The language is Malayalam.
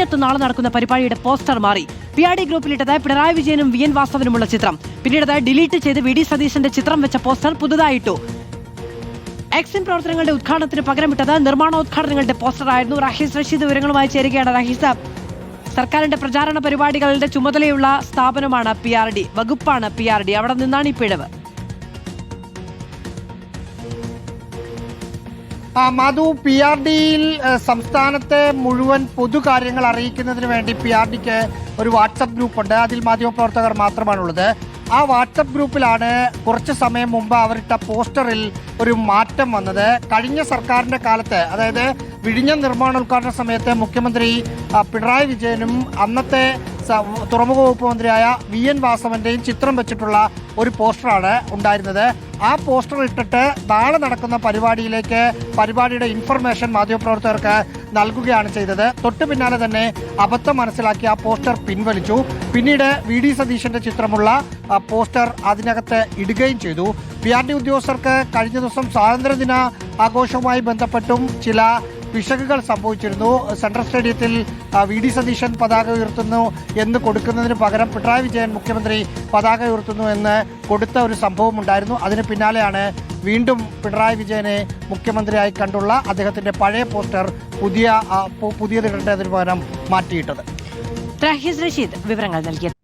വിഴിഞ്ഞത്ത് നാളെ നടക്കുന്ന പരിപാടിയുടെ പോസ്റ്റർ മാറി. PRD ഗ്രൂപ്പിലിട്ടത് പിണറായി വിജയനും VN വാസവനുമുള്ള ചിത്രം. പിന്നീട് ഡിലീറ്റ് ചെയ്ത് VD സതീശന്റെ ചിത്രം വെച്ച പോസ്റ്റർ പുതുതായിട്ടു. എക്സിം പ്രവർത്തനങ്ങളുടെ ഉദ്ഘാടനത്തിന് പകരമിട്ടത് നിർമ്മാണോദ്ഘാടനങ്ങളുടെ പോസ്റ്ററായിരുന്നു. റഹീസ് റഷീദ് വിവരങ്ങളുമായി ചേരുകയാണ്. റഹീസ്, സർക്കാരിന്റെ പ്രചാരണ പരിപാടികളുടെ ചുമതലയുള്ള സ്ഥാപനമാണ് PRD, വകുപ്പാണ് PRD. അവിടെ നിന്നാണ് ഈ പിഴവ്. മധു, PRDയിൽ സംസ്ഥാനത്തെ മുഴുവൻ പൊതുകാര്യങ്ങൾ അറിയിക്കുന്നതിന് വേണ്ടി PRDക്ക് ഒരു വാട്സപ്പ് ഗ്രൂപ്പുണ്ട്. അതിൽ മാധ്യമപ്രവർത്തകർ മാത്രമാണുള്ളത്. ആ വാട്സപ്പ് ഗ്രൂപ്പിലാണ് കുറച്ച് സമയം മുമ്പ് അവരിട്ട പോസ്റ്ററിൽ ഒരു മാറ്റം വന്നത്. കഴിഞ്ഞ സർക്കാരിന്റെ കാലത്ത്, അതായത് വിഴിഞ്ഞം നിർമ്മാണോദ്ഘാടന സമയത്ത് മുഖ്യമന്ത്രി പിണറായി വിജയനും അന്നത്തെ തുറമുഖ വകുപ്പ് മന്ത്രിയായ VN വാസവന്റെയും ചിത്രം വെച്ചിട്ടുള്ള ഒരു പോസ്റ്ററാണ് ഉണ്ടായിരുന്നത്. ആ പോസ്റ്റർ ഇട്ടിട്ട് നാളെ നടക്കുന്ന പരിപാടിയുടെ ഇൻഫർമേഷൻ മാധ്യമപ്രവർത്തകർക്ക് നൽകുകയാണ് ചെയ്തത്. തൊട്ടു പിന്നാലെ തന്നെ അബദ്ധം മനസ്സിലാക്കി ആ പോസ്റ്റർ പിൻവലിച്ചു. പിന്നീട് VD സതീശന്റെ ചിത്രമുള്ള പോസ്റ്റർ അതിനകത്ത് ഇടുകയും ചെയ്തു. PRD ഉദ്യോഗസ്ഥർക്ക് കഴിഞ്ഞ ദിവസം സ്വാതന്ത്ര്യദിന ആഘോഷവുമായി ബന്ധപ്പെട്ടും ചില പിശകുകൾ സംഭവിച്ചിരുന്നു. സെൻട്രൽ സ്റ്റേഡിയത്തിൽ VD സതീശൻ പതാക ഉയർത്തുന്നു എന്ന് കൊടുക്കുന്നതിന് പകരം പിണറായി വിജയൻ മുഖ്യമന്ത്രി പതാക ഉയർത്തുന്നു എന്ന് കൊടുത്ത ഒരു സംഭവം ഉണ്ടായിരുന്നു. അതിന് പിന്നാലെയാണ് വീണ്ടും പിണറായി വിജയനെ മുഖ്യമന്ത്രിയായി കണ്ടുള്ള അദ്ദേഹത്തിന്റെ പഴയ പോസ്റ്റർ പുതിയതിടേണ്ടതിന് പകരം മാറ്റിയിട്ടത്. റഹീസ് റഷീദ് വിവരങ്ങൾ നൽകിയത്.